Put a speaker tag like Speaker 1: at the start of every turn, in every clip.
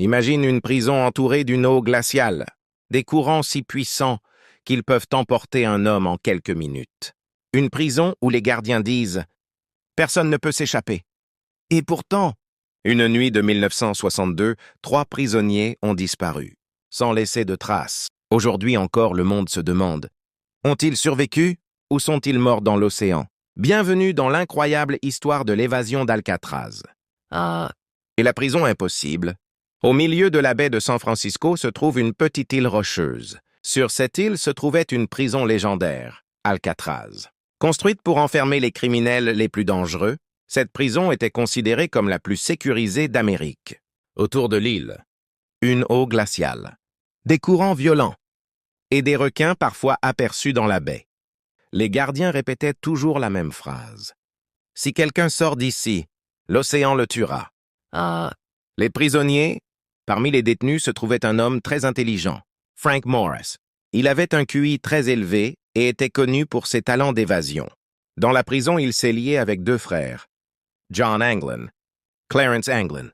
Speaker 1: Imagine une prison entourée d'une eau glaciale, des courants si puissants qu'ils peuvent emporter un homme en quelques minutes. Une prison où les gardiens disent « Personne ne peut s'échapper ». Et pourtant, une nuit de 1962, 3 prisonniers ont disparu, sans laisser de traces. Aujourd'hui encore, le monde se demande « Ont-ils survécu ou sont-ils morts dans l'océan ?» Bienvenue dans l'incroyable histoire de l'évasion d'Alcatraz. Et la prison impossible. Au milieu de la baie de San Francisco se trouve une petite île rocheuse. Sur cette île se trouvait une prison légendaire, Alcatraz. Construite pour enfermer les criminels les plus dangereux, cette prison était considérée comme la plus sécurisée d'Amérique. Autour de l'île, une eau glaciale, des courants violents et des requins parfois aperçus dans la baie. Les gardiens répétaient toujours la même phrase. « Si quelqu'un sort d'ici, l'océan le tuera. » Les prisonniers, parmi les détenus se trouvait un homme très intelligent, Frank Morris. Il avait un QI très élevé et était connu pour ses talents d'évasion. Dans la prison, il s'est lié avec 2 frères, John Anglin, Clarence Anglin.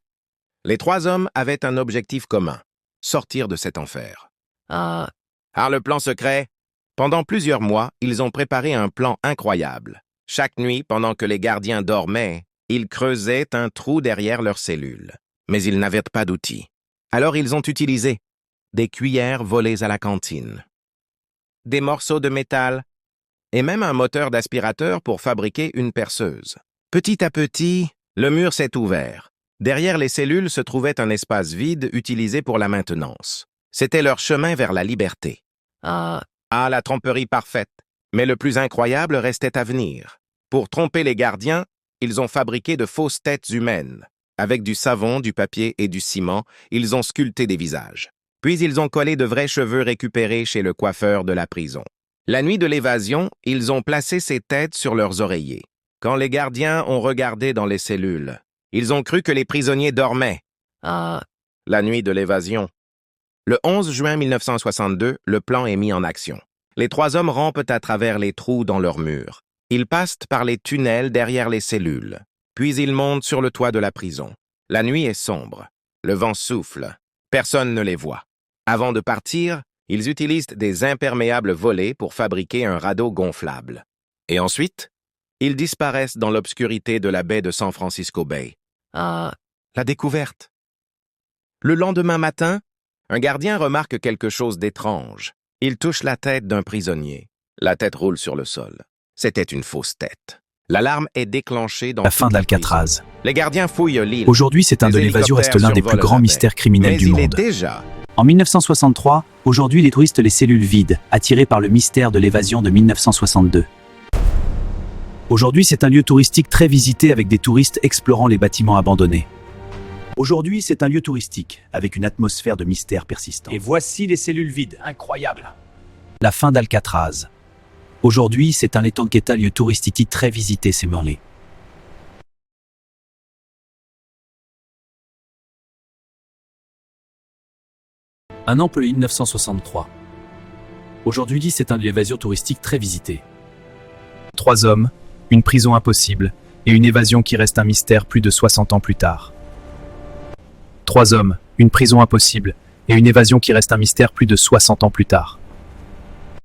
Speaker 1: Les 3 hommes avaient un objectif commun, sortir de cet enfer. Le plan secret? Pendant plusieurs mois, ils ont préparé un plan incroyable. Chaque nuit, pendant que les gardiens dormaient, ils creusaient un trou derrière leurs cellules. Mais ils n'avaient pas d'outils. Alors ils ont utilisé des cuillères volées à la cantine, des morceaux de métal et même un moteur d'aspirateur pour fabriquer une perceuse. Petit à petit, le mur s'est ouvert. Derrière les cellules se trouvait un espace vide utilisé pour la maintenance. C'était leur chemin vers la liberté. La tromperie parfaite. Mais le plus incroyable restait à venir. Pour tromper les gardiens, ils ont fabriqué de fausses têtes humaines. Avec du savon, du papier et du ciment, ils ont sculpté des visages. Puis ils ont collé de vrais cheveux récupérés chez le coiffeur de la prison. La nuit de l'évasion, ils ont placé ces têtes sur leurs oreillers. Quand les gardiens ont regardé dans les cellules, ils ont cru que les prisonniers dormaient. La nuit de l'évasion. Le 11 juin 1962, le plan est mis en action. Les 3 hommes rampent à travers les trous dans leurs murs. Ils passent par les tunnels derrière les cellules. Puis ils montent sur le toit de la prison. La nuit est sombre. Le vent souffle. Personne ne les voit. Avant de partir, ils utilisent des imperméables volés pour fabriquer un radeau gonflable. Et ensuite, ils disparaissent dans l'obscurité de la baie de San Francisco Bay. La découverte. Le lendemain matin, un gardien remarque quelque chose d'étrange. Il touche la tête d'un prisonnier. La tête roule sur le sol. C'était une fausse tête. L'alarme est déclenchée dans
Speaker 2: la fin d'Alcatraz.
Speaker 1: Les gardiens fouillent l'île.
Speaker 2: Aujourd'hui, c'est un de l'évasion reste l'un des plus grands mystères criminels du monde. En 1963, aujourd'hui les touristes les cellules vides, attirés par le mystère de l'évasion de 1962. Aujourd'hui, c'est un lieu touristique très visité avec des touristes explorant les bâtiments abandonnés. Aujourd'hui, c'est un lieu touristique avec une atmosphère de mystère persistant.
Speaker 3: Et voici les cellules vides, incroyable.
Speaker 2: La fin d'Alcatraz. Aujourd'hui, c'est un Letonqueta lieu touristique très visité, c'est Merlé. Un an pour le 1963. Aujourd'hui, c'est un lieu d'évasion touristique très visité. 3 hommes, une prison impossible et une évasion qui reste un mystère plus de 60 ans plus tard. 3 hommes, une prison impossible et une évasion qui reste un mystère plus de 60 ans plus tard.